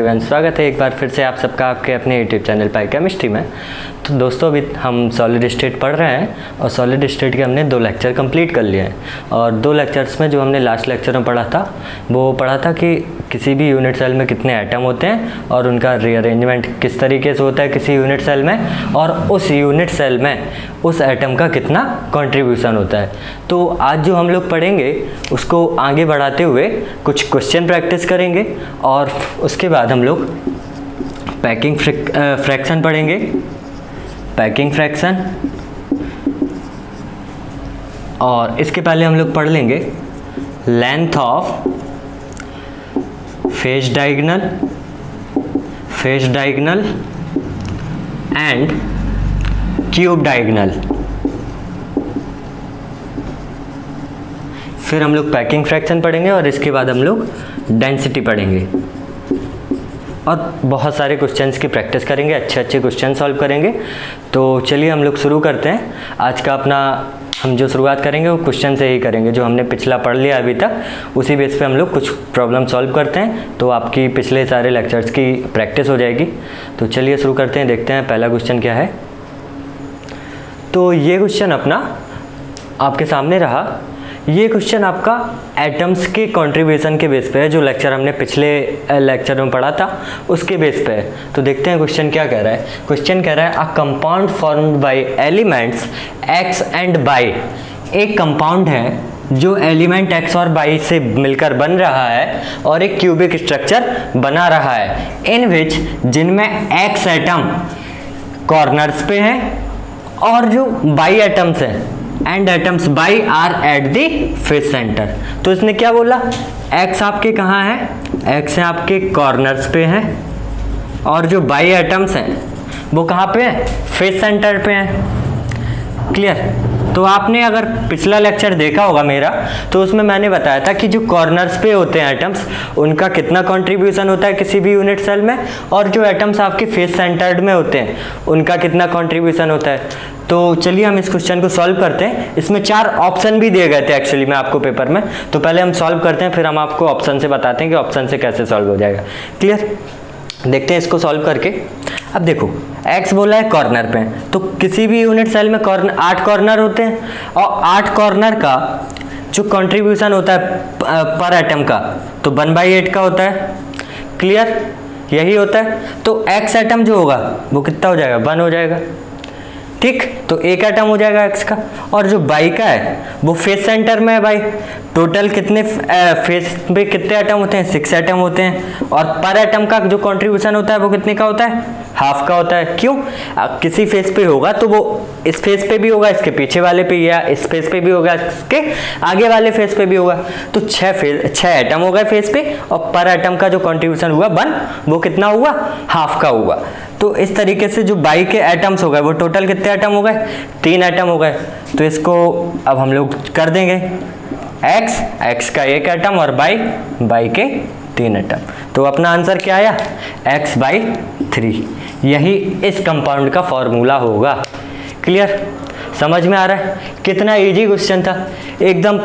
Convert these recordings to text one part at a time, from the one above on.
Everyone, स्वागत है एक बार फिर से आप सबका आपके अपने यूट्यूब चैनल बायोकेमिस्ट्री में। तो दोस्तों अभी हम सॉलिड स्टेट पढ़ रहे हैं और सॉलिड स्टेट के हमने 2 लेक्चर कंप्लीट कर लिए हैं। और 2 लेक्चर्स में जो हमने लास्ट लेक्चर में पढ़ा था वो पढ़ा था कि किसी भी यूनिट सेल में कितने एटम होते हैं और उनका रीअरेंजमेंट किस तरीके से होता है किसी यूनिट सेल में, और उस यूनिट सेल में उस एटम का कितना कंट्रीब्यूशन होता है। तो आज जो हम लोग पढ़ेंगे उसको आगे बढ़ाते हुए कुछ क्वेश्चन प्रैक्टिस करेंगे और उसके बाद हम लोग पैकिंग फ्रैक्शन पढ़ेंगे। पैकिंग फ्रैक्शन, और इसके पहले हम लोग पढ़ लेंगे length of face diagonal and cube diagonal. फिर हम लोग पैकिंग फ्रैक्शन पढ़ेंगे और इसके बाद हम लोग डेंसिटी पढ़ेंगे और बहुत सारे क्वेश्चंस की प्रैक्टिस करेंगे, अच्छे क्वेश्चन सॉल्व करेंगे। तो चलिए हम लोग शुरू करते हैं। आज का अपना हम जो शुरुआत करेंगे वो क्वेश्चन से ही करेंगे, जो हमने पिछला पढ़ लिया अभी तक उसी बेस पे हम लोग कुछ प्रॉब्लम सॉल्व करते हैं, तो आपकी पिछले सारे लेक्चर्स की प्रैक्टिस हो जाएगी। तो चलिए शुरू करते हैं, देखते हैं पहला क्वेश्चन क्या है। तो ये क्वेश्चन अपना आपके सामने रहा। ये क्वेश्चन आपका एटम्स के कंट्रीब्यूशन के बेस पे है, जो लेक्चर हमने पिछले लेक्चर में पढ़ा था उसके बेस पे है। तो देखते हैं क्वेश्चन क्या कह रहा है। क्वेश्चन कह रहा है a compound formed by elements x and by. एक कंपाउंड है जो एलिमेंट एक्स और बाई से मिलकर बन रहा है और एक क्यूबिक स्ट्रक्चर बना रहा है, इन विच जिनमें एक्स एटम कॉर्नर्स पे हैं और जो बाई एटम्स हैं and atoms B are at the face centre. तो इसने क्या बोला, एक्स आपके कहाँ है, एक्स है आपके कॉर्नर्स पे हैं और जो बाई एटम्स हैं वो कहाँ पे हैं, फेस सेंटर पे हैं। क्लियर। तो आपने अगर पिछला लेक्चर देखा होगा मेरा, तो उसमें मैंने बताया था कि जो कॉर्नर्स पे होते हैं एटम्स उनका कितना कंट्रीब्यूशन होता है किसी भी यूनिट सेल में, और जो एटम्स आपके फेस सेंटर्ड में होते हैं उनका कितना कंट्रीब्यूशन होता है। तो चलिए हम इस क्वेश्चन को सॉल्व करते हैं। इसमें 4 ऑप्शन भी दिए गए थे एक्चुअली में आपको पेपर में, तो पहले हम सॉल्व करते हैं फिर हम आपको ऑप्शन से बताते हैं कि ऑप्शन से कैसे सॉल्व हो जाएगा। क्लियर। देखते हैं इसको सॉल्व करके। अब देखो x बोला है कॉर्नर पे, तो किसी भी यूनिट सेल में 8 कॉर्नर होते हैं और 8 कॉर्नर का जो कंट्रीब्यूशन होता है पर एटम का तो 1/8 का होता है। क्लियर, यही होता है। तो x एटम जो होगा वो कितना हो जाएगा, 1 हो जाएगा। ठीक, तो एक एटम हो जाएगा x का, और जो बाई का है वो फेस सेंटर में है। बाई टोटल कितने फेस पे कितने एटम होते हैं, 6 एटम होते हैं, और पर एटम का जो कंट्रीब्यूशन होता है वो कितने का होता है, हाफ का होता है। क्यों, किसी फेस पे होगा तो वो इस फेस पे भी होगा, इसके पीछे वाले पे, या इस फेस पे भी होगा, इसके आगे वाले फेस पे भी होगा। तो 6 एटम हो गए फेस पे, और पर एटम का जो कंट्रीब्यूशन हुआ 1, वो कितना हुआ, हाफ का हुआ। तो इस तरीके से जो बाई के एटम्स हो गए वो टोटल कितने एटम हो गए, 3 एटम हो गए। तो इसको अब हम लोग कर देंगे, x का 1 एटम और बाई के 3 एटम। तो अपना आंसर क्या आया, x/3। यही इस कंपाउंड का फॉर्मूला होगा। क्लियर, समझ में आ रहा है। कितना इजी क्वेश्चन था, एकदम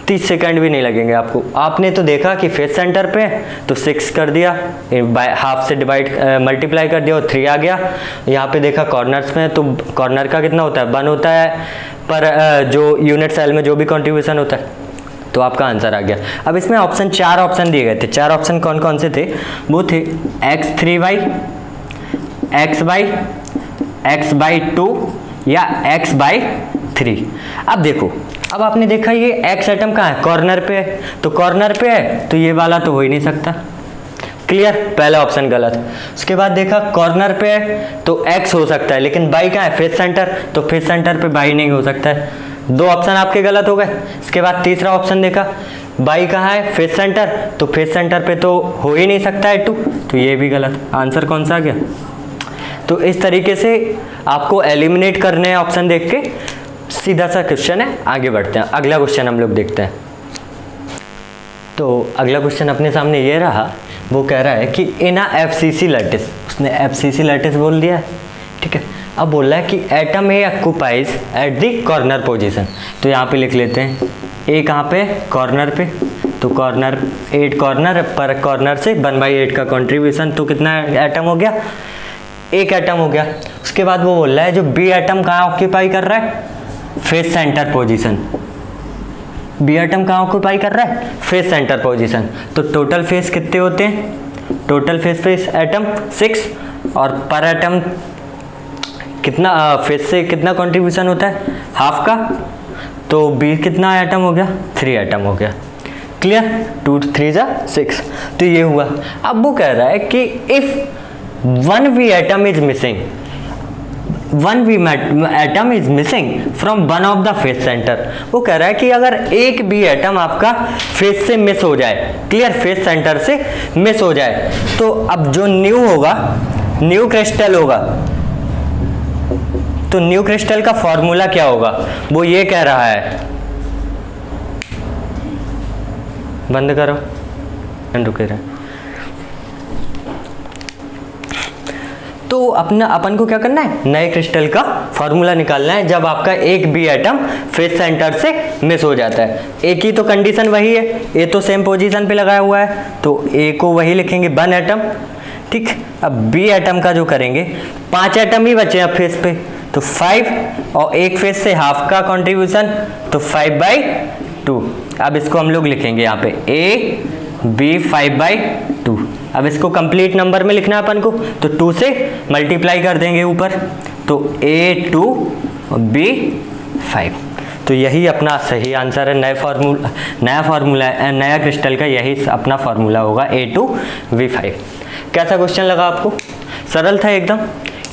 30 सेकंड भी नहीं लगेंगे आपको। आपने तो देखा कि फेस सेंटर पे तो 6 कर दिया, हाफ से मल्टीप्लाई कर दिया और 3 आ गया। यहाँ पे देखा कॉर्नर्स में, तो कॉर्नर का कितना होता है, 1 होता है, पर जो यूनिट सेल में जो भी कंट्रीब्यूशन होता है, तो आपका आंसर आ गया। अब इसमें 4 ऑप्शन दिए गए थे। 4 ऑप्शन कौन कौन से थे, वो थे x3y, x/2 या x/3। अब देखो, अब आपने देखा ये x एटम कहाँ है, कॉर्नर पे है, तो कॉर्नर पे है तो ये वाला तो हो ही नहीं सकता। क्लियर, पहला ऑप्शन गलत। उसके बाद देखा कॉर्नर पे है तो x हो सकता है, लेकिन बाई कहाँ है, फेस सेंटर, तो फेस सेंटर पे बाई नहीं हो सकता है। 2 ऑप्शन आपके गलत हो गए। इसके बाद तीसरा ऑप्शन देखा, बाई कहाँ है, फेस सेंटर, तो फेस सेंटर पे तो हो ही नहीं सकता है 2, तो ये भी गलत। आंसर कौन सा आ गया। तो इस तरीके से आपको एलिमिनेट करने हैं ऑप्शन देख के। सीधा सा क्वेश्चन है, आगे बढ़ते हैं। अगला क्वेश्चन हम लोग देखते हैं। तो अगला क्वेश्चन अपने सामने ये रहा, वो कह रहा है कि इन FCC लैटिस, उसने FCC लैटिस बोल दिया है। ठीक है, अब बोल रहा है कि atom A occupies at the corner position. तो यहाँ पे लिख लेते हैं, ए कहाँ पे, कॉर्नर पे, तो कॉर्नर 8 कॉर्नर पर कॉर्नर से 1/8 का कंट्रीब्यूशन, तो कितना एटम हो गया, एक एटम हो गया। उसके बाद वो बोल रहा है जो बी एटम कहाँ ऑक्यूपाई कर रहा है, face centre position. B atom कहाँ ऑक्यूपाई कर रहा है, फेस सेंटर पोजीशन। तो टोटल फेस कितने होते हैं, टोटल फेस एटम 6 और पर एटम कितना फेस से कितना कंट्रीब्यूशन होता है, हाफ का। तो बी कितना एटम हो गया, 3 एटम हो गया। क्लियर, 2 3 जा 6। तो ये हुआ। अब वो कह रहा है कि if 1 V atom is missing, 1 V atom is missing from one of the face center। वो कह रहा है कि अगर एक भी एटम आपका फेस से मिस हो जाए, क्लियर, फेस सेंटर से मिस हो जाए, तो अब जो न्यू होगा, न्यू क्रिस्टल होगा, तो न्यू क्रिस्टल का फॉर्मूला क्या होगा, वो ये कह रहा है। बंद करो, रुके रहे। तो अपन को क्या करना है, नए क्रिस्टल का फॉर्मूला निकालना है जब आपका एक भी एटम फेस सेंटर से मिस हो जाता है। ए की तो कंडीशन वही है, ए तो सेम पोजीशन पे लगाया हुआ है, तो ए को वही लिखेंगे 1 एटम। ठीक, अब बी एटम का जो करेंगे, 5 एटम ही बचे अब फेस पे, तो 5 और एक फेस से हाफ का कंट्रीब्यूशन, तो 5/2। अब इसको हम लोग लिखेंगे यहाँ पे ए बी 5/2। अब इसको कंप्लीट नंबर में लिखना है अपन को, तो 2 से मल्टीप्लाई कर देंगे ऊपर, तो A2 और B5। तो यही अपना सही आंसर है। नया फार्मूला नया क्रिस्टल का यही अपना फार्मूला होगा, A2V5। कैसा क्वेश्चन लगा आपको, सरल था एकदम,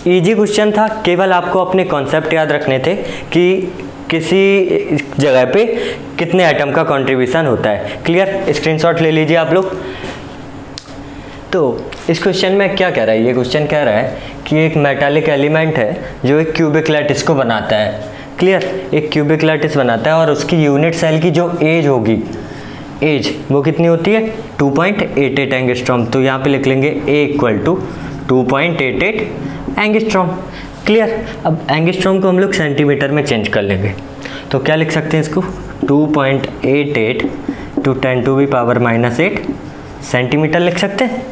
इजी क्वेश्चन था। केवल आपको अपने कॉन्सेप्ट याद रखने थे कि किसी जगह पे कितने एटम का कंट्रीब्यूशन होता है। क्लियर, स्क्रीनशॉट ले लीजिए आप लोग। तो इस क्वेश्चन में क्या कह रहा है, ये क्वेश्चन कह रहा है कि एक मेटालिक एलिमेंट है जो एक क्यूबिक लैटिस को बनाता है। क्लियर, एक क्यूबिक लैटिस बनाता है और उसकी यूनिट सेल की जो एज होगी, एज वो कितनी होती है, 2.88 एंगस्ट्रॉम। तो यहाँ पे लिख लेंगे A = 2.88 एंगस्ट्रॉम। क्लियर, अब एंगस्ट्रॉम को हम लोग सेंटीमीटर में चेंज कर लेंगे, तो क्या लिख सकते हैं इसको, 2.88 × 10⁻⁻8 सेंटीमीटर लिख सकते हैं।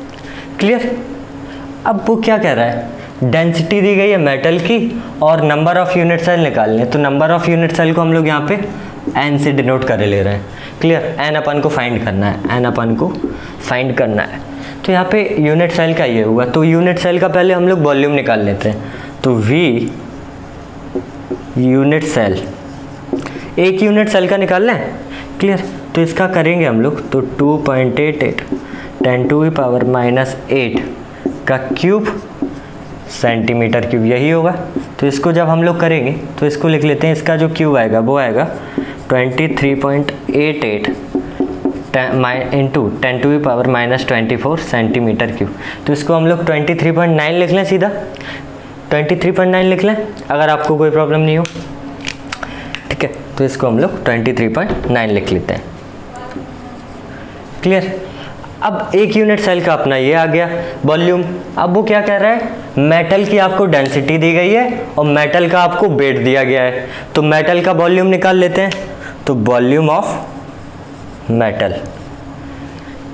क्लियर, अब वो क्या कह रहा है, डेंसिटी दी गई है मेटल की और नंबर ऑफ यूनिट सेल निकालने, तो नंबर ऑफ यूनिट सेल को हम लोग यहाँ पे n से डिनोट कर ले रहे हैं। क्लियर, n अपन को फाइंड करना है, n अपन को फाइंड करना है। तो यहाँ पे यूनिट सेल का ये हुआ, तो यूनिट सेल का पहले हम लोग वॉल्यूम निकाल लेते हैं, तो V यूनिट सेल, एक यूनिट सेल का निकालना है। क्लियर, तो इसका करेंगे हम लोग, तो 2.88 10⁻⁻8 का क्यूब सेंटीमीटर क्यूब, यही होगा। तो इसको जब हम लोग करेंगे तो इसको लिख लेते हैं, इसका जो क्यूब आएगा वो आएगा 23.88 × 10⁻⁻24 सेंटीमीटर क्यूब। तो इसको हम लोग 23.9 लिख लें, सीधा 23.9 लिख लें अगर आपको कोई प्रॉब्लम नहीं हो। ठीक है, तो इसको हम लोग 23.9 लिख लेते हैं। क्लियर, अब एक यूनिट सेल का अपना ये आ गया वॉल्यूम। अब वो क्या कह रहा है, मेटल की आपको डेंसिटी दी गई है और मेटल का आपको वेट दिया गया है, तो मेटल का वॉल्यूम निकाल लेते हैं, तो volume of metal.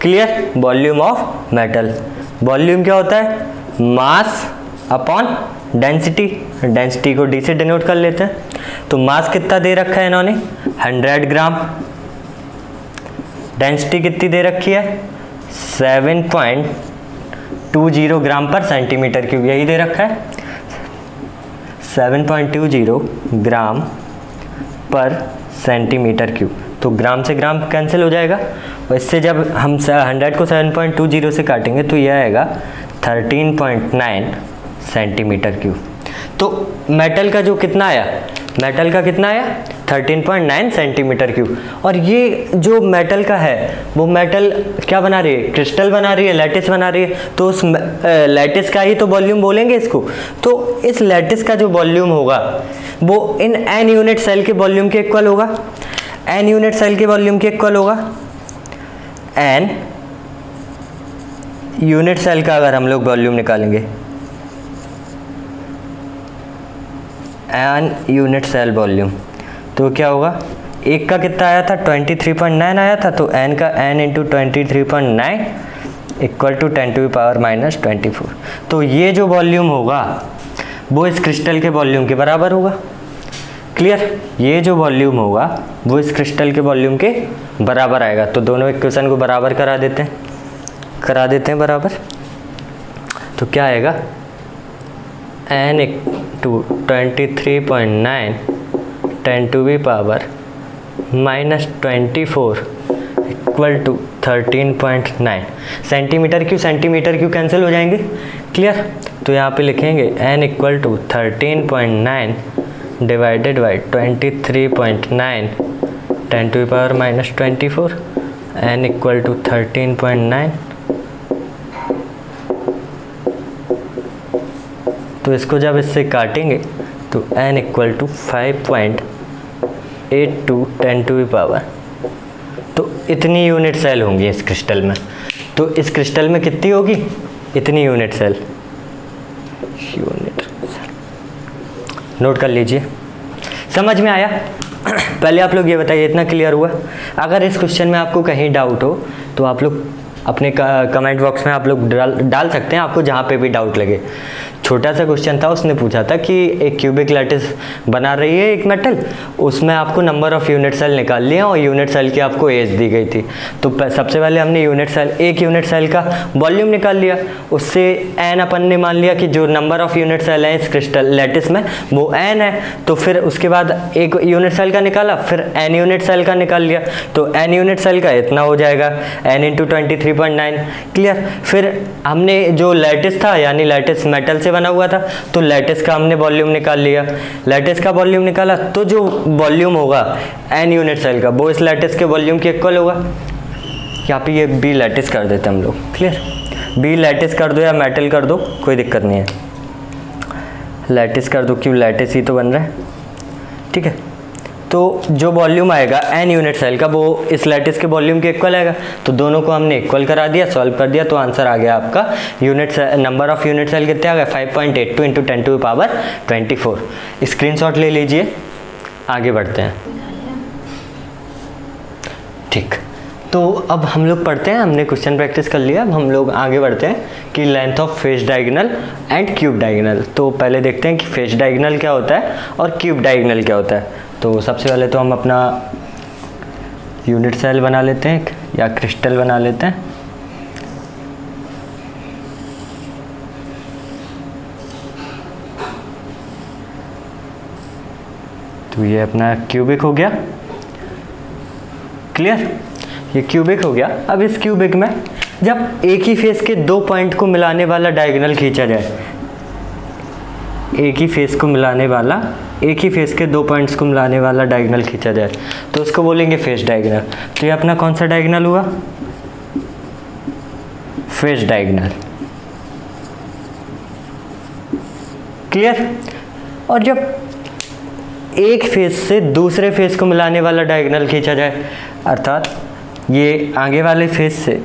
Clear, volume of metal, volume क्या होता है, मास अपॉन डेंसिटी। डेंसिटी को D से डिनोट कर लेते हैं, तो मास कितना दे रखा है इन्होंने, 100 ग्राम। डेंसिटी कितनी दे रखी है, 7.20 ग्राम पर सेंटीमीटर क्यूब, यही दे रखा है, 7.20 ग्राम पर सेंटीमीटर क्यूब। तो ग्राम से ग्राम कैंसिल हो जाएगा, और इससे जब हम 100 को 7.20 से काटेंगे तो यह आएगा 13.9 सेंटीमीटर क्यूब। तो मेटल का जो कितना आया, मेटल का कितना आया, 13.9 सेंटीमीटर क्यूब। और ये जो मेटल का है वो मेटल क्या बना रही है, क्रिस्टल बना रही है, लैटिस बना रही है, तो उस लैटिस का ही तो वॉल्यूम बोलेंगे इसको। तो इस लैटिस का जो वॉल्यूम होगा वो इन n यूनिट सेल के वॉल्यूम के इक्वल होगा, n यूनिट सेल के वॉल्यूम के इक्वल होगा। n यूनिट सेल का अगर हम लोग वॉल्यूम निकालेंगे, n यूनिट सेल वॉल्यूम, तो क्या होगा एक का कितना आया था 23.9 आया था, तो n का n इंटू 23.9 इक्वल टू 10⁻⁻24। तो ये जो वॉल्यूम होगा वो इस क्रिस्टल के वॉल्यूम के बराबर होगा। क्लियर, ये जो वॉल्यूम होगा वो इस क्रिस्टल के वॉल्यूम के बराबर आएगा। तो दोनों इक्वेशन को बराबर करा देते हैं बराबर। तो क्या आएगा, n into 23.9 10⁻⁻24 equal to 13.9। Centimetre cube cancel हो जाएंगे। क्लियर, तो यहाँ पे लिखेंगे n equal to 13.9 divided by 23.9 10⁻⁻24, n equal to 13.9। तो इसको जब इससे काटेंगे तो n इक्वल टू 5.82 10⁻। तो इतनी यूनिट सेल होंगी इस क्रिस्टल में। तो इस क्रिस्टल में कितनी होगी, इतनी यूनिट सेल। नोट कर लीजिए, समझ में आया? पहले आप लोग ये बताइए, इतना क्लियर हुआ? अगर इस क्वेश्चन में आपको कहीं डाउट हो तो आप लोग अपने कमेंट बॉक्स में आप लोग डाल सकते हैं, आपको जहाँ पे भी डाउट लगे। छोटा सा क्वेश्चन था, उसने पूछा था कि एक क्यूबिक लैटिस बना रही है एक मेटल, उसमें आपको नंबर ऑफ यूनिट सेल निकाल लिए और यूनिट सेल की आपको एज दी गई थी। तो सबसे पहले हमने एक यूनिट सेल का वॉल्यूम निकाल लिया, उससे n अपन ने मान लिया कि जो नंबर ऑफ यूनिट सेल है इस क्रिस्टल लैटिस में वो n है। तो फिर उसके बाद एक यूनिट सेल का निकाला, फिर n यूनिट सेल का निकाल लिया, तो n यूनिट सेल का इतना हो जाएगा n इंटू 23.9। क्लियर, फिर हमने जो लैटिस था यानी लैटिस मेटल से बना हुआ था, तो लैटिस का हमने वॉल्यूम निकाल लिया। लैटिस का वॉल्यूम निकाला तो जो वॉल्यूम होगा n यूनिट सेल का वो इस लैटिस के वॉल्यूम के इक्वल होगा। यहाँ पे ये बी लैटिस कर देते हैं हम लोग। क्लियर, बी लैटिस कर दो या मेटल कर दो, कोई दिक्कत नहीं है, लैटिस कर दो, क्यों लैटिस ही तो बन रहा है। ठीक है, तो जो वॉल्यूम आएगा n यूनिट सेल का वो इस लैटिस के वॉल्यूम के इक्वल आएगा। तो दोनों को हमने इक्वल करा दिया, सॉल्व कर दिया, तो आंसर आ गया आपका नंबर ऑफ यूनिट सेल कितने आ गए 5.82 इंटू 10⁻24। स्क्रीनशॉट ले लीजिए, आगे बढ़ते हैं। ठीक, तो अब हम लोग पढ़ते हैं, हमने क्वेश्चन प्रैक्टिस कर लिया, अब हम लोग आगे बढ़ते हैं कि length of face diagonal and cube diagonal. तो पहले देखते हैं कि फेस डायगोनल क्या होता है और क्यूब डायगोनल क्या होता है। तो सबसे पहले तो हम अपना यूनिट सेल बना लेते हैं या क्रिस्टल बना लेते हैं। तो ये अपना क्यूबिक हो गया। क्लियर, ये क्यूबिक हो गया। अब इस क्यूबिक में जब एक ही फेस के दो पॉइंट को मिलाने वाला डायगोनल खींचा जाए, एक ही फेस के दो पॉइंट्स को मिलाने वाला डायगोनल खींचा जाए तो उसको बोलेंगे फेस डायगोनल। तो ये अपना कौन सा डायगोनल हुआ, फेस डायगोनल। क्लियर, और जब एक फेस से दूसरे फेस को मिलाने वाला डायगोनल खींचा जाए, अर्थात ये आगे वाले फेस से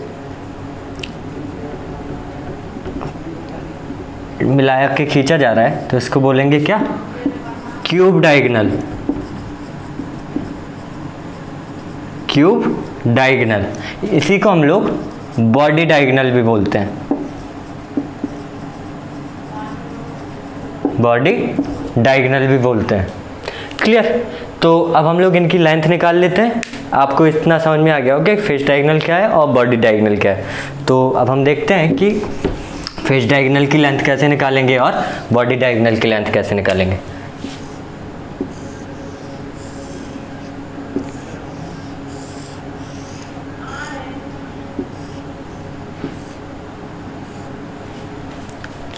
मिलाया के खींचा जा रहा है, तो इसको बोलेंगे क्या, क्यूब डायगोनल। क्यूब डायगोनल, इसी को हम लोग बॉडी डायगोनल भी बोलते हैं, बॉडी डायगोनल भी बोलते हैं। क्लियर, तो अब हम लोग इनकी लेंथ निकाल लेते हैं। आपको इतना समझ में आ गया होगा कि फेस डायगोनल क्या है और बॉडी डायगोनल क्या है। तो अब हम देखते हैं कि फेस डायगोनल की लेंथ कैसे निकालेंगे और बॉडी डायगोनल की लेंथ कैसे निकालेंगे।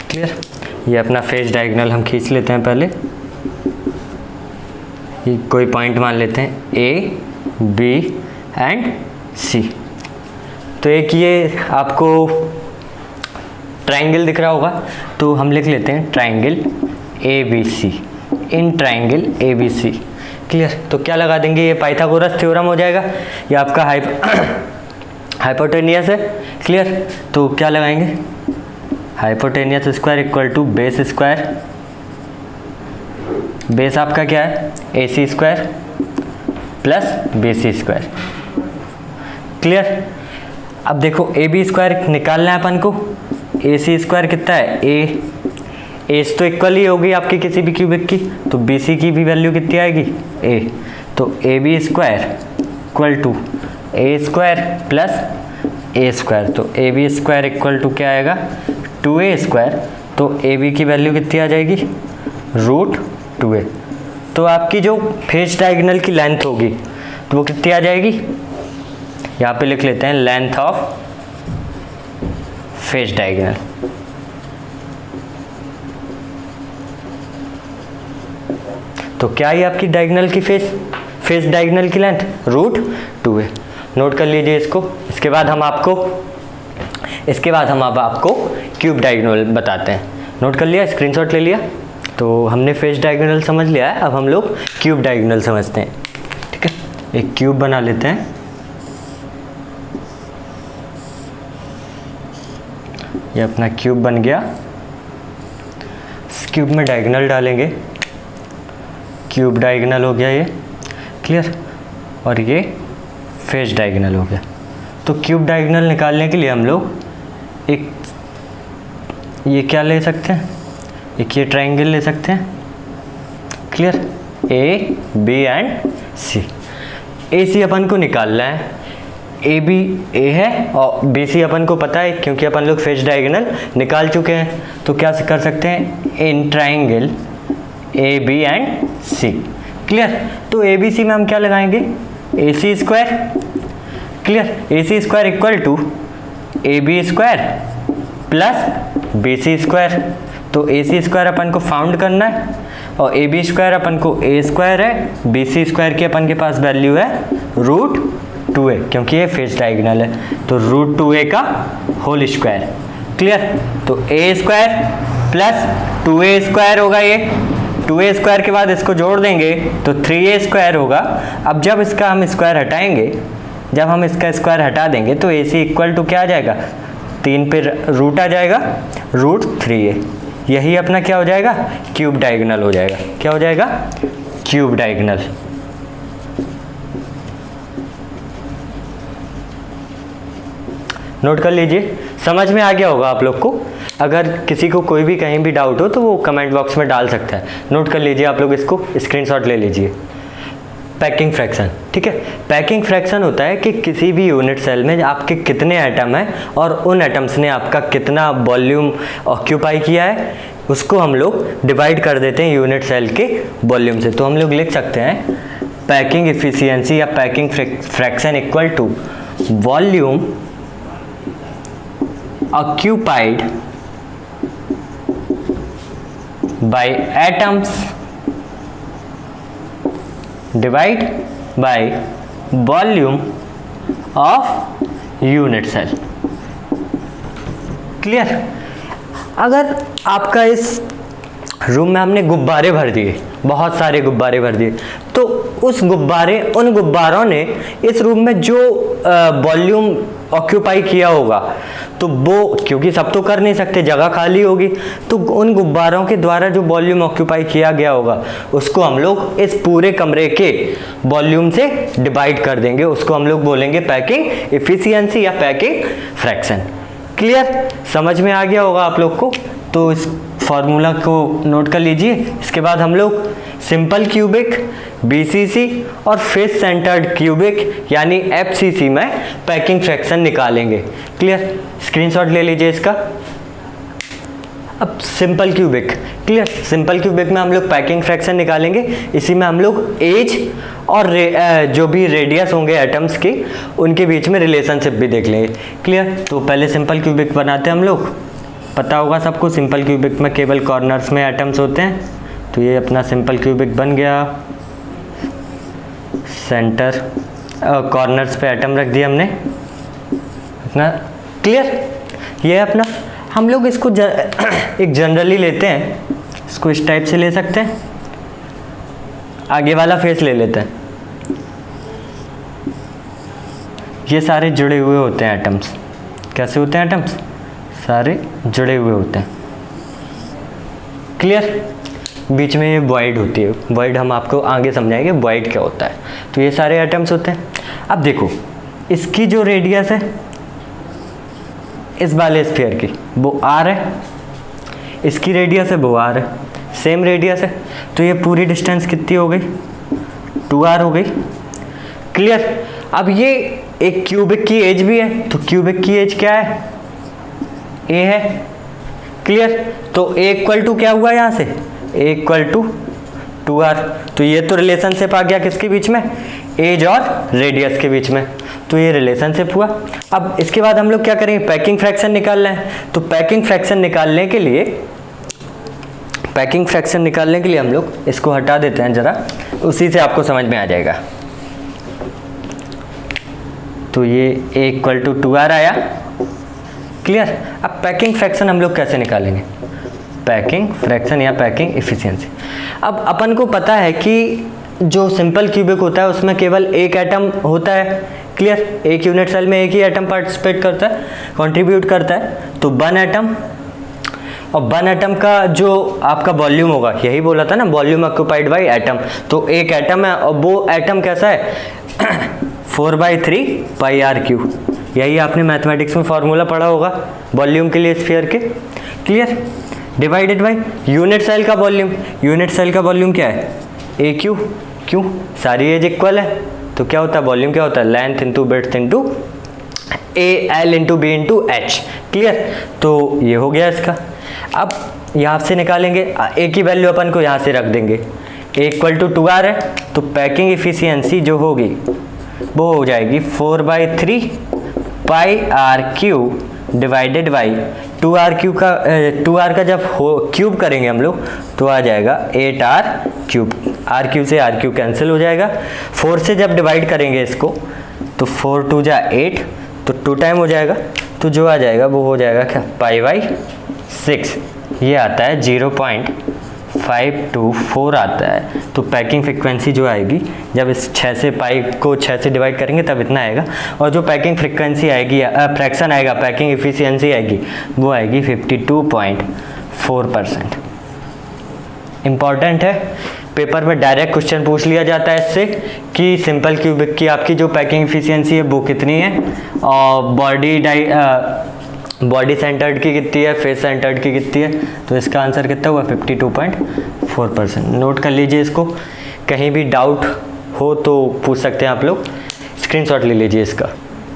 क्लियर, ये अपना फेस डायगोनल हम खींच लेते हैं। पहले ये कोई पॉइंट मान लेते हैं A, B एंड C। तो एक ये आपको ट्रायंगल दिख रहा होगा, तो हम लिख लेते हैं triangle ABC, in triangle ABC। Clear, तो क्या लगा देंगे, ये पाइथागोरस थ्योरम हो जाएगा, ये आपका हाइपोटेनियस है। क्लियर, तो क्या लगाएंगे, hypotenuse square equal to base square, base आपका क्या है AC square plus BC²। Clear. अब देखो AB² निकालना है अपन को। AC² कितना है? एज तो इक्वल ही होगी आपकी किसी भी क्यूबिक की, तो BC की भी वैल्यू कितनी आएगी? A। तो AB² equal to A² plus A²। तो AB² इक्वल टू क्या आएगा? 2A²। तो AB की वैल्यू कितनी आ जाएगी? √2A। तो आपकी जो फेस डायगोनल की लेंथ होगी तो वो कितनी आ जाएगी? यहाँ पे लिख लेते हैं लेंथ ऑफ फेस डायगोनल। तो क्या है आपकी डायगोनल की फेस डायगोनल की लेंथ? √2A। नोट कर लीजिए इसको। इसके बाद हम अब आपको क्यूब डायगोनल बताते हैं। नोट कर लिया, स्क्रीनशॉट ले लिया? तो हमने फेस डायगोनल समझ लिया है, अब हम लोग क्यूब डायगोनल समझते हैं। ठीक है, एक क्यूब बना लेते हैं। ये अपना क्यूब बन गया। इस क्यूब में डायगोनल डालेंगे, क्यूब डायगोनल हो गया ये। क्लियर। और ये फेस डायगोनल हो गया। तो क्यूब डायगोनल निकालने के लिए हम लोग एक ये क्या ले सकते हैं? एक ये ट्रायंगल ले सकते हैं। Clear. A, B and C। AC अपन को निकालना है। AB A है और BC अपन को पता है क्योंकि अपन लोग फेस डायगोनल निकाल चुके हैं। तो क्या कर सकते हैं? In triangle AB and C। Clear. तो ABC में हम क्या लगाएंगे? AC²। Clear. AC² equal to AB² plus BC²। तो AC² अपन को फाउंड करना है और AB² अपन को A² है, BC² की अपन के पास वैल्यू है √2A क्योंकि ये फेस डायगोनल है। तो √2A का होल स्क्वायर। क्लियर। तो A² प्लस 2A² होगा। ये 2A² के बाद इसको जोड़ देंगे तो 3A² होगा। अब जब इसका हम स्क्वायर हटाएंगे, जब हम इसका स्क्वायर हटा देंगे तो AC इक्वल टू क्या आ जाएगा? 3 पे रूट आ जाएगा, √3A। यही अपना क्या हो जाएगा? क्यूब डायगोनल हो जाएगा। क्या हो जाएगा? Cube diagonal. नोट कर लीजिए, समझ में आ गया होगा आप लोग को। अगर किसी को कोई भी कहीं भी डाउट हो तो वो कमेंट बॉक्स में डाल सकता है। नोट कर लीजिए आप लोग, इसको स्क्रीनशॉट ले लीजिए। Packing fraction. ठीक है, पैकिंग फ्रैक्शन होता है कि किसी भी यूनिट सेल में आपके कितने एटम हैं और उन एटम्स ने आपका कितना वॉल्यूम ऑक्यूपाई किया है, उसको हम लोग डिवाइड कर देते हैं यूनिट सेल के वॉल्यूम से। तो हम लोग लिख सकते हैं पैकिंग इफिशियंसी या packing fraction equal to volume occupied by atoms divide by volume of unit cell। Clear. अगर आपका इस रूम में हमने गुब्बारे भर दिए, बहुत सारे गुब्बारे भर दिए, तो उन गुब्बारों ने इस रूम में जो वॉल्यूम ऑक्यूपाई किया होगा, तो वो क्योंकि सब तो कर नहीं सकते, जगह खाली होगी, तो उन गुब्बारों के द्वारा जो वॉल्यूम ऑक्यूपाई किया गया होगा उसको हम लोग इस पूरे कमरे के वॉल्यूम से डिवाइड कर देंगे। उसको हम लोग बोलेंगे पैकिंग इफिशियंसी या पैकिंग फ्रैक्शन। क्लियर। समझ में आ गया होगा आप लोग को। तो इस फॉर्मूला को नोट कर लीजिए। इसके बाद हम लोग सिंपल क्यूबिक, BCC और फेस सेंटर्ड क्यूबिक यानी FCC में पैकिंग फ्रैक्शन निकालेंगे। क्लियर। स्क्रीनशॉट ले लीजिए इसका। अब simple cubic. Clear. Simple cubic में हम लोग पैकिंग फ्रैक्शन निकालेंगे। इसी में हम लोग एज और जो भी रेडियस होंगे एटम्स के, उनके बीच में रिलेशनशिप भी देख लेंगे। क्लियर। तो पहले सिंपल क्यूबिक बनाते हैं हम लोग। पता होगा सबको, सिंपल क्यूबिक में केवल कॉर्नर्स में एटम्स होते हैं। तो ये अपना सिंपल क्यूबिक बन गया। सेंटर कॉर्नर्स पे एटम रख दिया हमने अपना। क्लियर। ये अपना हम लोग इसको एक जनरली लेते हैं, इसको इस टाइप से ले सकते हैं। आगे वाला फेस ले लेते हैं। ये सारे जुड़े हुए होते हैं एटम्स। कैसे होते हैं एटम्स? सारे जुड़े हुए होते हैं। क्लियर। बीच में ये वॉइड होती है, वॉइड हम आपको आगे समझाएंगे वॉइड क्या होता है। तो ये सारे एटम्स होते हैं। अब देखो इसकी जो रेडियस है इस वाले स्फीयर की वो r है, इसकी रेडियस है वो r है, सेम रेडियस है, तो ये पूरी डिस्टेंस कितनी हो गई 2r हो गई। क्लियर। अब ये एक क्यूबिक की एज भी है, तो क्यूबिक की एज क्या है a है। क्लियर। तो a इक्वल टू क्या हुआ यहाँ से a इक्वल टू 2r, तो ये तो रिलेशनशिप आ गया किसके बीच में एज और रेडियस के बीच में, तो ये रिलेशनशिप हुआ। अब इसके बाद हम लोग क्या करेंगे पैकिंग फ्रैक्शन निकालना है, तो पैकिंग फ्रैक्शन निकालने के लिए हम लोग इसको हटा देते हैं जरा, उसी से आपको समझ में आ जाएगा। तो ये a इक्वल टू 2r आया। क्लियर। अब पैकिंग फ्रैक्शन हम लोग कैसे निकालेंगे, पैकिंग फ्रैक्शन या पैकिंग इफिशियंसी। अब अपन को पता है कि जो सिंपल क्यूबिक होता है उसमें केवल एक एटम होता है। क्लियर। एक यूनिट सेल में एक ही एटम पार्टिसिपेट करता है, कंट्रीब्यूट करता है, तो 1 एटम, और 1 एटम का जो आपका वॉल्यूम होगा, यही बोला था ना वॉल्यूम ऑक्यूपाइड बाई एटम, तो एक एटम है और वो एटम कैसा है 4/3 पाई आर क्यू। यही आपने मैथमेटिक्स में फॉर्मूला पढ़ा होगा वॉल्यूम के लिए स्फीयर के। Clear. Divided by unit cell का वॉल्यूम, यूनिट सेल का वॉल्यूम क्या है ए क्यू, क्यों सारी एज इक्वल है, तो क्या होता है वॉल्यूम क्या होता है length into breadth into a l into b into h. Clear. तो ये हो गया इसका। अब यहाँ से निकालेंगे ए की वैल्यू अपन को यहाँ से रख देंगे, ए इक्वल टू 2r है, तो पैकिंग इफिशियंसी जो होगी वो हो जाएगी 4/3 pi R Q divided by 2r का जब क्यूब करेंगे हम लोग तो आ जाएगा 8r क्यूब। आर क्यू से आर क्यू कैंसिल हो जाएगा। 4 से जब डिवाइड करेंगे इसको तो 4 2 जा 8, तो 2 टाइम हो जाएगा, तो जो आ जाएगा वो हो जाएगा क्या π/6। ये आता है 0.524 आता है। तो पैकिंग फ्रिक्वेंसी जो आएगी जब इस 6 से पाई को 6 से डिवाइड करेंगे तब इतना आएगा, और जो पैकिंग फ्रिक्वेंसी आएगी फ्रैक्शन आएगा पैकिंग इफिशियंसी आएगी वो आएगी 52.4%। इम्पॉर्टेंट है, पेपर में डायरेक्ट क्वेश्चन पूछ लिया जाता है इससे कि सिंपल क्यूबिक की आपकी जो पैकिंग इफिशियंसी है वो कितनी है, और बॉडी सेंटर्ड की कितनी है, फेस सेंटर्ड की कितनी है, तो इसका आंसर कितना हुआ 52.4%। नोट कर लीजिए इसको, कहीं भी डाउट हो तो पूछ सकते हैं आप लोग, स्क्रीनशॉट ले लीजिए इसका।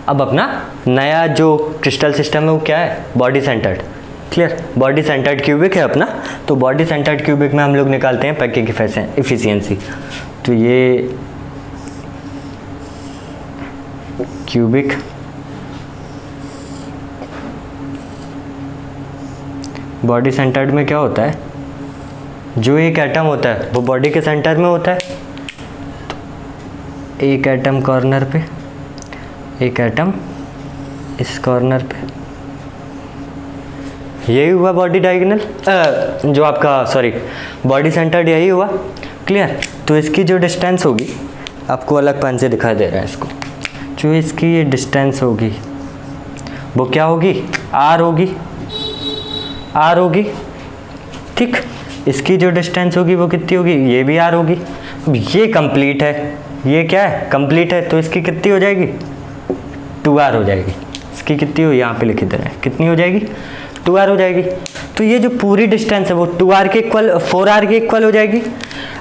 अब अपना नया जो क्रिस्टल सिस्टम है वो क्या है body centred. Clear. Body centred cubic है अपना, तो बॉडी सेंटर्ड क्यूबिक में हम लोग निकालते हैं पैकिंग इफिशियंसी। तो ये क्यूबिक बॉडी सेंटर्ड में क्या होता है, जो एक एटम होता है वो बॉडी के सेंटर में होता है, तो एक एटम कॉर्नर पे, एक एटम इस कॉर्नर पे, यही हुआ बॉडी डायगोनल जो आपका सॉरी बॉडी सेंटर्ड यही हुआ। क्लियर। तो इसकी जो डिस्टेंस होगी आपको अलग पेन से दिखाई दे रहा है इसको, जो इसकी ये डिस्टेंस होगी वो क्या होगी r होगी। ठीक। इसकी जो डिस्टेंस होगी वो कितनी होगी, ये भी r होगी। अब ये कंप्लीट है, ये क्या है कंप्लीट है, तो इसकी कितनी हो जाएगी 2r हो जाएगी। इसकी कितनी हो यहाँ पे लिख दे रहे हैं, कितनी हो जाएगी 2r हो जाएगी। तो ये जो पूरी डिस्टेंस है वो 2r के इक्वल 4r के इक्वल हो जाएगी।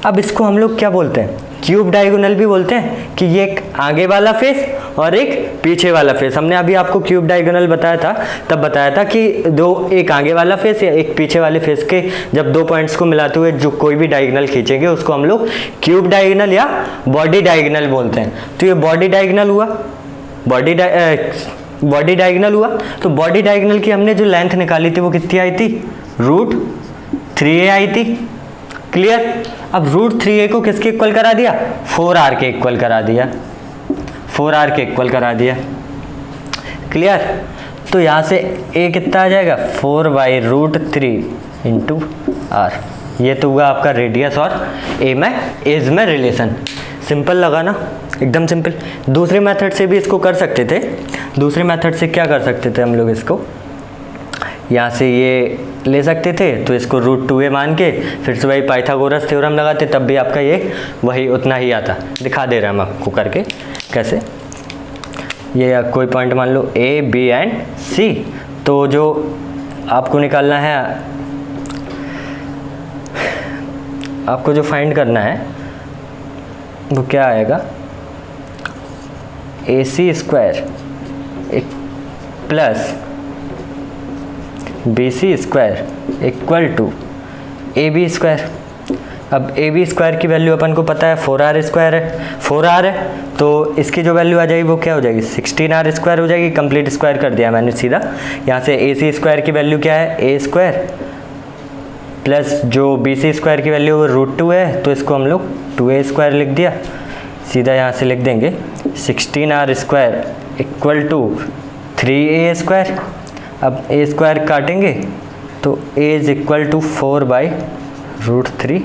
अब इसको हम लोग क्या बोलते हैं क्यूब डायगोनल भी बोलते हैं, कि ये एक आगे वाला फेस और एक पीछे वाला फेस। हमने अभी आपको क्यूब डायगोनल बताया था, तब बताया था कि एक आगे वाला फेस या एक पीछे वाले फेस के जब 2 पॉइंट्स को मिलाते हुए जो कोई भी डायगोनल खींचेंगे उसको हम लोग क्यूब डायगोनल या बॉडी डायगोनल बोलते हैं। तो ये बॉडी डायगोनल हुआ, बॉडी डायगोनल हुआ। तो बॉडी डायगोनल की हमने जो लेंथ निकाली थी वो कितनी आई थी √3a आई थी। क्लियर। अब √3a को किसके इक्वल करा दिया 4r के इक्वल करा दिया, 4r के इक्वल करा दिया। क्लियर। तो यहाँ से a कितना आ जाएगा 4/√3 इंटू r। ये तो हुआ आपका रेडियस और a में एज में रिलेशन। सिंपल लगा ना, एकदम सिंपल। दूसरे मेथड से भी इसको कर सकते थे। दूसरे मेथड से क्या कर सकते थे हम लोग इसको, यहाँ से ये ले सकते थे, तो इसको √2a मान के फिर से वही पाइथागोरस थ्योरम लगाते, तब भी आपका ये वही उतना ही आता। दिखा दे रहे हैं हम आपको करके कैसे। ये कोई पॉइंट मान लो A, B एंड C, तो जो आपको निकालना है, आपको जो फाइंड करना है वो क्या आएगा, AC square plus BC square equal to AB square. अब AB स्क्वायर की वैल्यू अपन को पता है 4R स्क्वायर है, 4R है, तो इसकी जो वैल्यू आ जाएगी वो क्या हो जाएगी, 16R स्क्वायर हो जाएगी। कंप्लीट स्क्वायर कर दिया मैंने सीधा। यहाँ से AC स्क्वायर की वैल्यू क्या है, A स्क्वायर प्लस जो BC स्क्वायर की वैल्यू √2 है, तो इसको हम लोग 2A स्क्वायर लिख दिया। सीधा यहाँ से लिख देंगे 16R square equal to 3A square. अब A स्क्वायर काटेंगे तो A इज इक्वल टू 4/√3।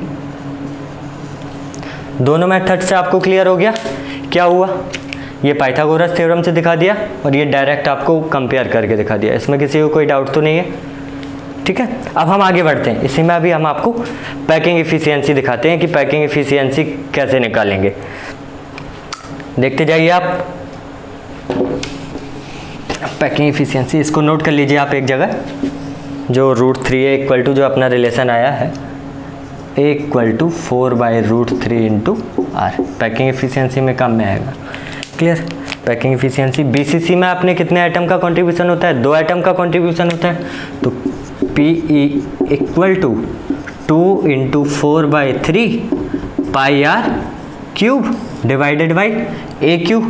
दोनों मेथड से आपको क्लियर हो गया क्या हुआ। ये पाइथागोरस थ्योरम से दिखा दिया और ये डायरेक्ट आपको कंपेयर करके दिखा दिया। इसमें किसी को कोई डाउट तो नहीं है, ठीक है। अब हम आगे बढ़ते हैं। इसी में अभी हम आपको पैकिंग एफिशिएंसी दिखाते हैं कि पैकिंग एफिशिएंसी कैसे निकालेंगे। देखते जाइए आप पैकिंग एफिशिएंसी। इसको नोट कर लीजिए आप एक जगह, जो √3a इक्वल टू जो अपना रिलेशन आया है a equal to 4/√3 into r. Packing efficiency में काम में आएगा। क्लियर। पैकिंग एफिशिएंसी BCC में आपने कितने आइटम का कंट्रीब्यूशन होता है, 2 आइटम का कंट्रीब्यूशन होता है, तो PE equal to 2 into 4/3 πr cube divided by a cube.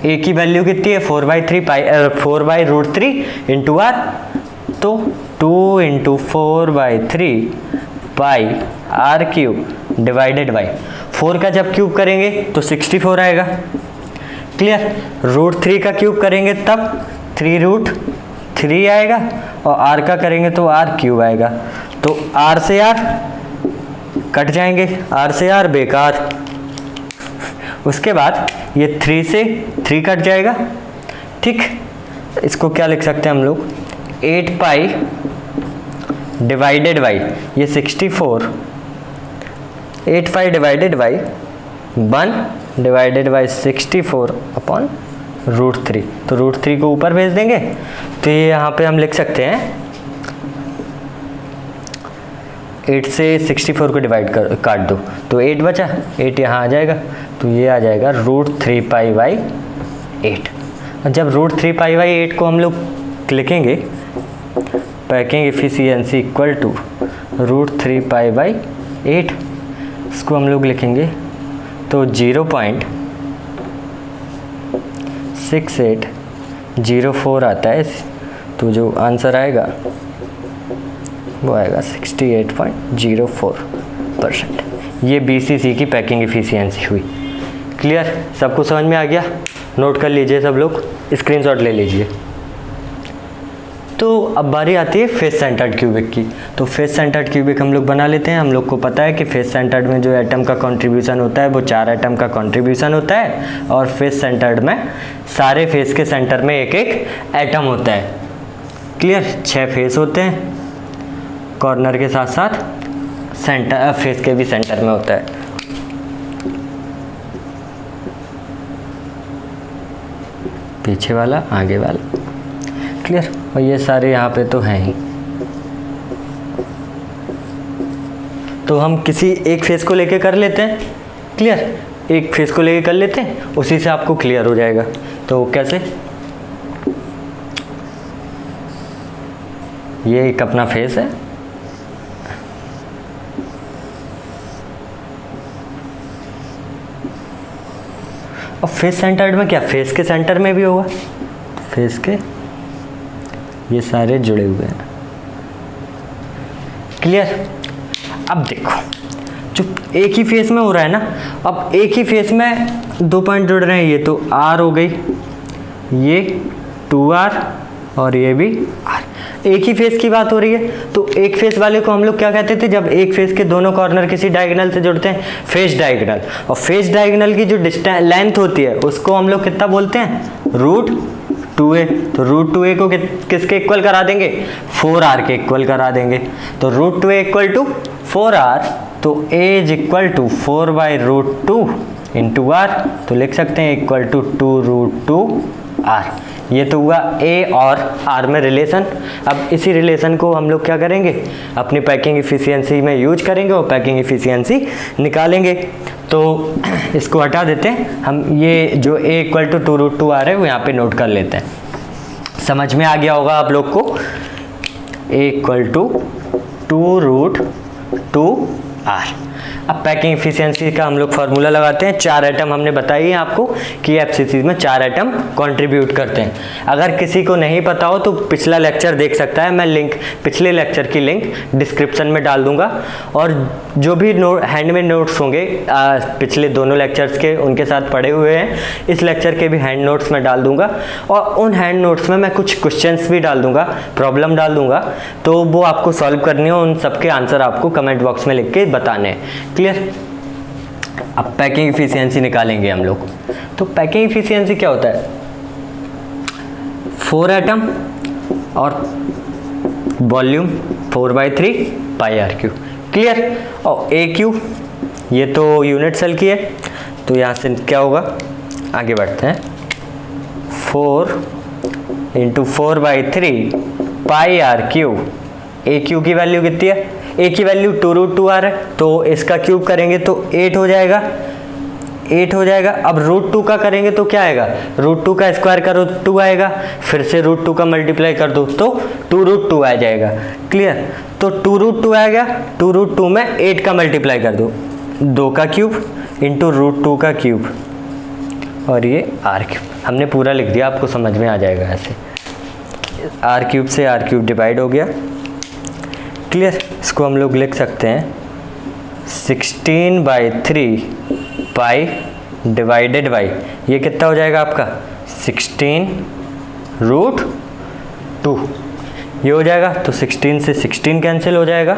a की वैल्यू कितनी है 4/√3 इंटू आर, तो 2 into 4/3 pi r cube divided by 4 का जब क्यूब करेंगे तो 64 आएगा। क्लियर। √3 का क्यूब करेंगे तब 3√3 आएगा और आर का करेंगे तो आर क्यूब आएगा। तो आर से आर कट जाएंगे, आर से आर बेकार। उसके बाद ये 3 से 3 कट जाएगा, ठीक। इसको क्या लिख सकते हैं हम लोग, 8 पाई डिवाइडेड बाई ये 64, 8 पाई divided by 1 divided by 64 upon √3। तो √3 को ऊपर भेज देंगे, तो ये यहाँ पे हम लिख सकते हैं 8 से 64 को डिवाइड कर काट दो तो 8 बचा, 8 यहाँ आ जाएगा, तो ये आ जाएगा √3 पाई बाई 8। और जब √3 पाई बाई 8 को हम लोग लिखेंगे, packing efficiency equal to √3 pi by 8, इसको हम लोग लिखेंगे तो 0.6804 आता है। तो जो आंसर आएगा वो आएगा 68.04%। ये BCC की पैकिंग एफिशिएंसी हुई। क्लियर, सबको समझ में आ गया। नोट कर लीजिए सब लोग, स्क्रीनशॉट ले लीजिए। तो अब बारी आती है फेस सेंटर्ड क्यूबिक की। तो फेस सेंटर्ड क्यूबिक हम लोग बना लेते हैं। हम लोग को पता है कि फेस सेंटर्ड में जो एटम का कंट्रीब्यूशन होता है वो 4 एटम का कंट्रीब्यूशन होता है, और फेस सेंटर्ड में सारे फेस के सेंटर में एक एक एटम होता है। क्लियर, 6 फेस होते हैं, कॉर्नर के साथ साथ सेंटर फेस के भी सेंटर में होता है। पीछे वाला, आगे वाला। क्लियर। और ये सारे यहाँ पे तो हैं ही। तो हम किसी एक फेस को लेके कर लेते हैं। क्लियर, एक फेस को लेके कर लेते हैं, उसी से आपको क्लियर हो जाएगा। तो कैसे, ये एक अपना फेस है, और फेस सेंटर्ड में क्या, फेस के सेंटर में भी होगा, फेस के ये सारे जुड़े हुए हैं। क्लियर। अब देखो, जो एक ही फेस में हो रहा है ना, अब एक ही फेस में 2 पॉइंट जुड़ रहे हैं, ये तो R हो गई, ये 2R और ये भी R। एक ही फेस की बात हो रही है, तो एक फेस वाले को हम लोग क्या कहते थे, जब एक फेस के दोनों कॉर्नर किसी डायगोनल से जुड़ते हैं, फेस डायगोनल। और फेस डायगोनल की जो लेंथ होती है उसको हम लोग कितना बोलते हैं, √2 2a, तो रूट 2a को किसके इक्वल करा देंगे, 4r के इक्वल करा देंगे। तो root 2a equal to 4r, तो a is equal to 4/√2 into r, तो लिख सकते हैं इक्वल टू 2√2r। ये तो हुआ a और r में रिलेशन। अब इसी रिलेशन को हम लोग क्या करेंगे, अपनी पैकिंग इफिशियंसी में यूज करेंगे और पैकिंग इफिशियंसी निकालेंगे। तो इसको हटा देते हैं हम, ये जो a इक्वल टू 2√2r है वो यहाँ पे नोट कर लेते हैं। समझ में आ गया होगा आप लोग को, a इक्वल टू 2√2r। अब पैकिंग इफिशियंसी का हम लोग फार्मूला लगाते हैं। 4 आइटम हमने बताई है आपको कि एफसीसी में 4 आइटम कंट्रीब्यूट करते हैं। अगर किसी को नहीं पता हो तो पिछला लेक्चर देख सकता है, मैं लिंक, पिछले लेक्चर की लिंक डिस्क्रिप्शन में डाल दूंगा। और जो भी हैंडमेड नोट्स होंगे पिछले दोनों लेक्चर्स के, उनके साथ पढ़े हुए हैं, इस लेक्चर के भी हैंड नोट्स में डाल दूंगा। और उन हैंड नोट्स में मैं कुछ क्वेश्चंस भी डाल दूंगा, प्रॉब्लम डाल दूंगा, तो वो आपको सॉल्व करनी है। उन सबके आंसर आपको कमेंट बॉक्स में लिख के बताने हैं। क्लियर। अब पैकिंग इफिशियंसी निकालेंगे हम लोग। तो पैकिंग इफिशियंसी क्या होता है, 4 एटम और वॉल्यूम 4/3 πr3। क्लियर। और AQ ये तो यूनिट सेल की है, तो यहाँ से क्या होगा, आगे बढ़ते हैं, 4 × 4/3 πr3। AQ की वैल्यू कितनी है, a की वैल्यू 2√2r है, तो इसका क्यूब करेंगे तो 8 हो जाएगा, 8 हो जाएगा। अब √2 का करेंगे तो क्या आएगा, √2 का स्क्वायर करो 2 आएगा, फिर से √2 का मल्टीप्लाई कर दो तो 2√2 आ जाएगा। क्लियर। तो 2√2 आ गया, 2√2 में 8 का मल्टीप्लाई कर दो, 2 का क्यूब इंटू √2 का क्यूब, और ये r3 हमने पूरा लिख दिया, आपको समझ में आ जाएगा ऐसे। r3 से r3 डिवाइड हो गया। क्लियर। इसको हम लोग लिख सकते हैं 16/3 पाई डिवाइडेड बाई, ये कितना हो जाएगा आपका 16√2, ये हो जाएगा। तो 16 से 16 कैंसिल हो जाएगा,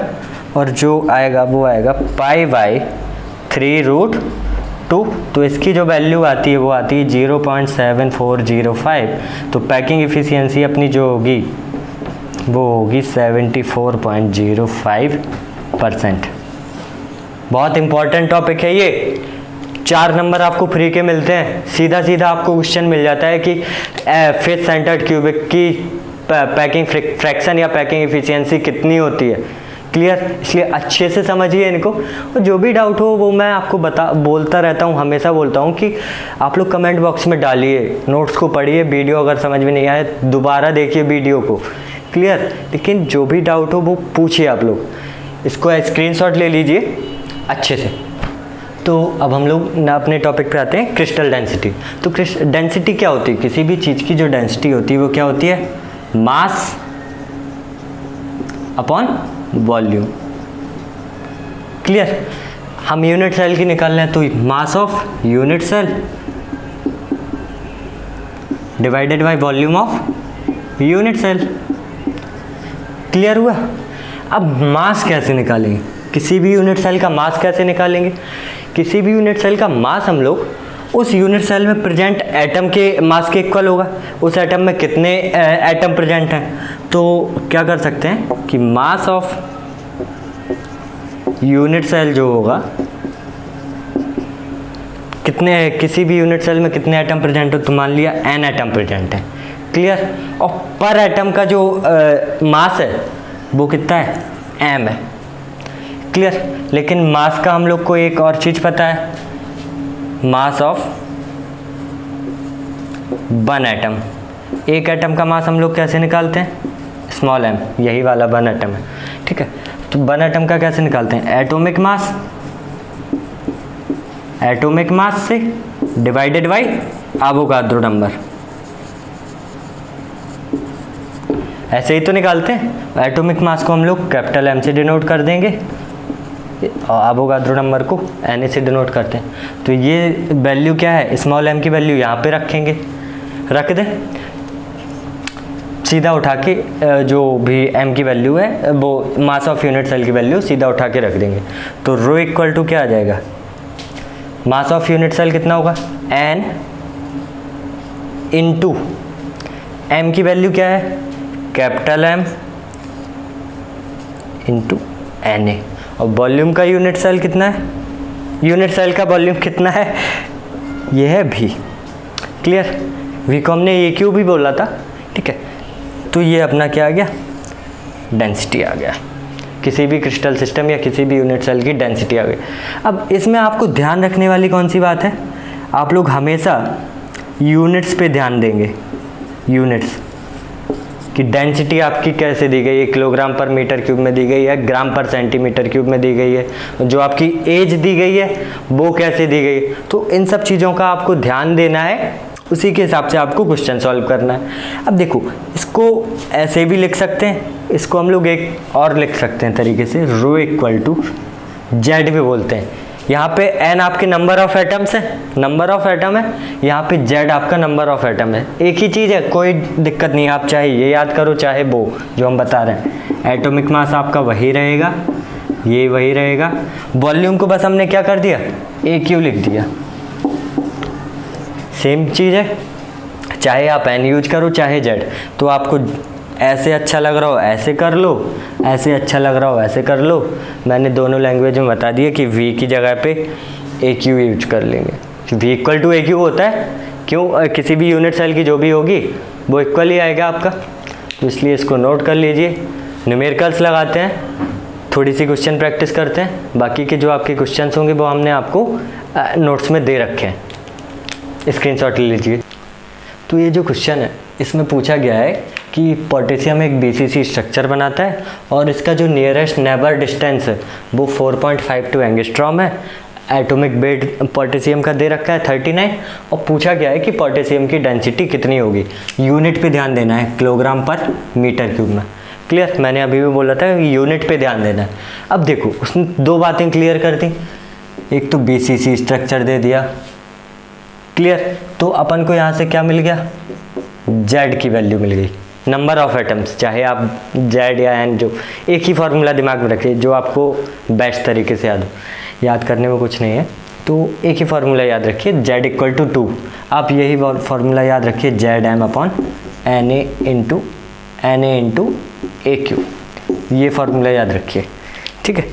और जो आएगा वो आएगा π/3√2। तो इसकी जो वैल्यू आती है वो आती है 0.7405। तो पैकिंग इफिशियंसी अपनी जो होगी वो होगी 74.05%। बहुत इंपॉर्टेंट टॉपिक है ये। 4 नंबर आपको फ्री के मिलते हैं। सीधा सीधा आपको क्वेश्चन मिल जाता है कि फेस सेंटर्ड क्यूबिक की पैकिंग फ्रैक्शन या पैकिंग इफिशियंसी कितनी होती है। क्लियर। इसलिए अच्छे से समझिए इनको, और जो भी डाउट हो वो मैं आपको बोलता रहता हूँ, हमेशा बोलता हूँ कि आप लोग कमेंट बॉक्स में डालिए, नोट्स को पढ़िए, वीडियो अगर समझ में नहीं आए दोबारा देखिए वीडियो को। क्लियर। लेकिन जो भी डाउट हो वो पूछिए आप लोग। इसको स्क्रीनशॉट ले लीजिए अच्छे से। तो अब हम लोग ना अपने टॉपिक पे आते हैं, क्रिस्टल डेंसिटी। तो डेंसिटी क्या होती है, किसी भी चीज़ की जो डेंसिटी होती है वो क्या होती है, मास अपॉन वॉल्यूम। क्लियर। हम यूनिट सेल की निकाल लें तो mass of unit cell divided by volume of unit cell. Clear हुआ। अब मास कैसे निकालेंगे, किसी भी यूनिट सेल का मास कैसे निकालेंगे। किसी भी यूनिट सेल का मास हम लोग उस यूनिट सेल में प्रेजेंट एटम के मास के इक्वल होगा। उस एटम में कितने एटम प्रेजेंट हैं, तो क्या कर सकते हैं कि मास ऑफ यूनिट सेल जो होगा, कितने, किसी भी यूनिट सेल में कितने एटम प्रेजेंट हो, तो मान लिया n एटम प्रेजेंट है। क्लियर। और पर एटम का जो मास है वो कितना है, m है। क्लियर। लेकिन मास का हम लोग को एक और चीज़ पता है, मास ऑफ 1 एटम। एक एटम का मास हम लोग कैसे निकालते हैं, स्मॉल m, यही वाला 1 एटम है। ठीक है। तो 1 एटम का कैसे निकालते हैं, एटॉमिक मास, एटॉमिक मास से डिवाइडेड बाई एवोगाड्रो नंबर, ऐसे ही तो निकालते हैं। एटॉमिक मास को हम लोग कैपिटल M से डिनोट कर देंगे और एवोगाड्रो नंबर को Na से डिनोट करते हैं। तो ये वैल्यू क्या है, स्मॉल m की वैल्यू यहाँ पे रखेंगे, रख दें सीधा उठा के, जो भी m की वैल्यू है वो मास ऑफ यूनिट सेल की वैल्यू सीधा उठा के रख देंगे। तो रो इक्वल टू क्या आ जाएगा, मास ऑफ यूनिट सेल कितना होगा, n इंटू एम की वैल्यू क्या है, capital m into n a, और वॉल्यूम का यूनिट सेल कितना है, यूनिट सेल का वॉल्यूम कितना है, ये है वी। क्लियर, वी को हमने ए क्यू भी बोला था, ठीक है। तो ये अपना क्या आ गया, डेंसिटी आ गया, किसी भी क्रिस्टल सिस्टम या किसी भी यूनिट सेल की डेंसिटी आ गई। अब इसमें आपको ध्यान रखने वाली कौन सी बात है, आप लोग हमेशा यूनिट्स पे ध्यान देंगे, यूनिट्स कि डेंसिटी आपकी कैसे दी गई है, किलोग्राम पर मीटर क्यूब में दी गई है, ग्राम पर सेंटीमीटर क्यूब में दी गई है, जो आपकी एज दी गई है वो कैसे दी गई है। तो इन सब चीज़ों का आपको ध्यान देना है, उसी के हिसाब से आपको क्वेश्चन सॉल्व करना है। अब देखो, इसको ऐसे भी लिख सकते हैं, इसको हम लोग एक और लिख सकते हैं तरीके से, रो इक्वल टू जेड भी बोलते हैं। यहाँ पे एन आपके नंबर ऑफ एटम्स है, नंबर ऑफ एटम है, यहाँ पे जेड आपका नंबर ऑफ एटम है, एक ही चीज़ है, कोई दिक्कत नहीं, आप चाहे ये याद करो चाहे वो जो हम बता रहे हैं। एटॉमिक मास आपका वही रहेगा, ये वही रहेगा, वॉल्यूम को बस हमने क्या कर दिया, ए क्यू लिख दिया, सेम चीज़ है, चाहे आप एन यूज करो चाहे जेड। तो आपको ऐसे अच्छा लग रहा हो ऐसे कर लो, ऐसे अच्छा लग रहा हो ऐसे कर लो। मैंने दोनों लैंग्वेज में बता दिया कि वी की जगह पे ए क्यू यूज कर लेंगे, v equal to a cube होता है, क्यों, किसी भी यूनिट सेल की जो भी होगी वो इक्वल ही आएगा आपका, तो इसलिए इसको नोट कर लीजिए। न्यूमेरिकल्स लगाते हैं, थोड़ी सी क्वेश्चन प्रैक्टिस करते हैं, बाकी के जो आपके क्वेश्चन होंगे वो हमने आपको नोट्स में दे रखे हैं, स्क्रीनशॉट ले लीजिए। तो ये जो क्वेश्चन है इसमें पूछा गया है कि पोटेशियम एक बीसीसी स्ट्रक्चर बनाता है और इसका जो नियरेस्ट नेबर डिस्टेंस है वो 4.52 एंगस्ट्रॉम है। एटॉमिक वेट पोटेशियम का दे रखा है 39, और पूछा गया है कि पोटेशियम की डेंसिटी कितनी होगी। यूनिट पे ध्यान देना है, किलोग्राम पर मीटर क्यूब में। क्लियर, मैंने अभी भी बोला था कि यूनिट पे ध्यान देना है। अब देखो, उसने दो बातें क्लियर कर दी, एक तो बीसीसी स्ट्रक्चर दे दिया, क्लियर, तो अपन को यहाँ से क्या मिल गया, जेड की वैल्यू मिल गई, नंबर ऑफ एटम्स, चाहे आप जेड या एन, जो एक ही फार्मूला दिमाग में रखिए जो आपको बेस्ट तरीके से याद करने में कुछ नहीं है, तो एक ही फार्मूला याद रखिए, जेड इक्वल टू 2। आप यही फार्मूला याद रखिए, जेड एम अपॉन एन ए इंटू ए क्यू, ये फार्मूला याद रखिए, ठीक है।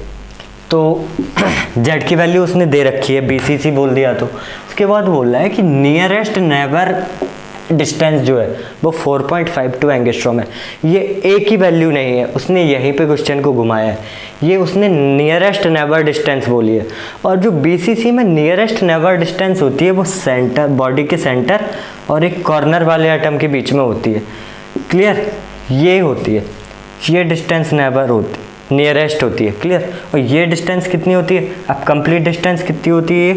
तो जेड की वैल्यू उसने दे रखी है, बीसीसी बोल दिया, तो उसके बाद बोल रहा है कि नियरेस्ट नेबर डिस्टेंस जो है वो 4.52 एंगस्ट्रॉम है। ये ए की वैल्यू नहीं है, उसने यहीं पे क्वेश्चन को घुमाया है, ये उसने नियरेस्ट नेबर डिस्टेंस बोली है। और जो बीसीसी में नियरेस्ट नेबर डिस्टेंस होती है वो सेंटर, बॉडी के सेंटर और एक कॉर्नर वाले एटम के बीच में होती है। क्लियर, ये होती है, ये डिस्टेंस नेबर होती, नियरेस्ट होती है। क्लियर, और ये डिस्टेंस कितनी होती है, अब कंप्लीट डिस्टेंस कितनी होती है,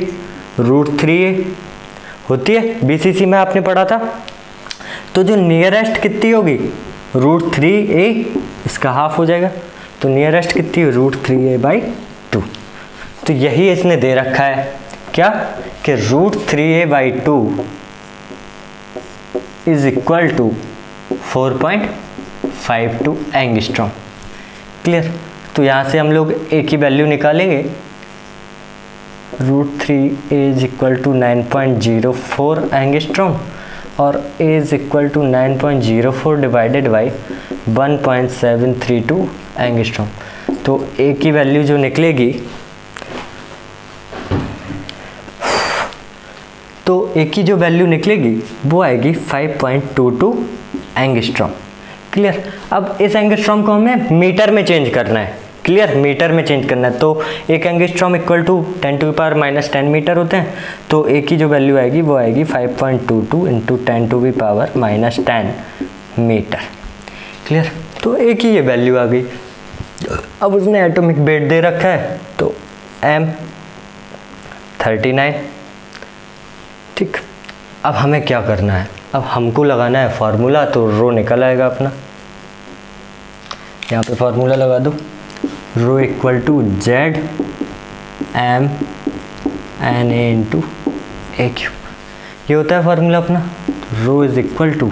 √3a होती है, बीसीसी में आपने पढ़ा था। तो जो नियरेस्ट कितनी होगी, √3a, इसका हाफ हो जाएगा, तो नियरेस्ट कितनी, √3a/2। तो यही इसने दे रखा है, क्या कि √3a/2 is equal to 4.52 angstrom. Clear, तो यहाँ से हम लोग ए की वैल्यू निकालेंगे, √3a is equal to 9.04 angstrom और a is equal to 9.04 divided by 1.732 angstrom. तो a की वैल्यू जो निकलेगी, तो a की जो वैल्यू निकलेगी वो आएगी 5.22 एंगस्ट्रॉम। क्लियर, अब इस एंगस्ट्रॉम को हमें मीटर में चेंज करना है। क्लियर, मीटर में चेंज करना है, तो एक एंगस्ट्रॉम इक्वल टू 10⁻⁻10 मीटर होते हैं, तो ए की जो वैल्यू आएगी वो आएगी 5.22 इंटू 10⁻⁻10 मीटर। क्लियर, तो ए की ये वैल्यू आ गई। अब उसने एटॉमिक वेट दे रखा है, तो m 39। ठीक, अब हमें क्या करना है, अब हमको लगाना है फार्मूला, तो रो निकल आएगा अपना, यहाँ पे फार्मूला लगा दो, rho equal to Z M N A into A Q, ये होता है फार्मूला अपना। Rho is equal to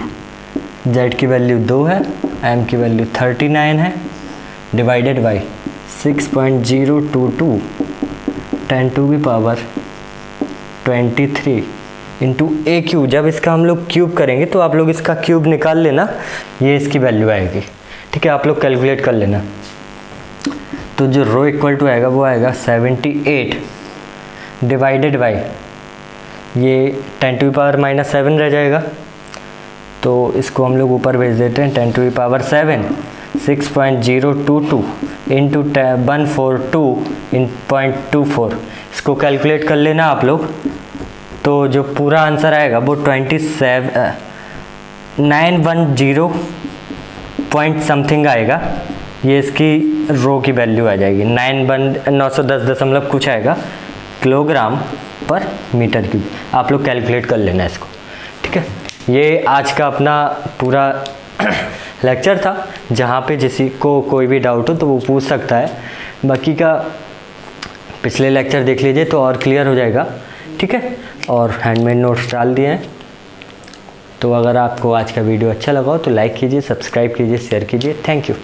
Z की वैल्यू 2 है, एम की वैल्यू 39 है, divided by 6.022 10⁻23 into A cube. जब इसका हम लोग क्यूब करेंगे तो आप लोग इसका क्यूब निकाल लेना, ये इसकी वैल्यू आएगी। ठीक है, आप लोग कैलकुलेट कर लेना। तो जो रो इक्वल टू आएगा वो आएगा 78 डिवाइडेड बाई ये 10⁻⁻7 रह जाएगा। तो इसको हम लोग ऊपर भेज देते हैं 10⁻7 6.022 इंटू 142.24। इसको कैलकुलेट कर लेना आप लोग। तो जो पूरा आंसर आएगा वो 910 पॉइंट समथिंग आएगा। ये इसकी रो की वैल्यू आ जाएगी 910 कुछ आएगा किलोग्राम पर मीटर क्यूब। आप लोग कैलकुलेट कर लेना इसको। ठीक है, ये आज का अपना पूरा लेक्चर था। जहाँ पे किसी को कोई भी डाउट हो तो वो पूछ सकता है। बाकी का पिछले लेक्चर देख लीजिए तो और क्लियर हो जाएगा। ठीक है, और हैंडमेड नोट्स डाल दिए हैं। तो अगर आपको आज का वीडियो अच्छा लगा हो तो लाइक कीजिए, सब्सक्राइब कीजिए, शेयर कीजिए। Thank you.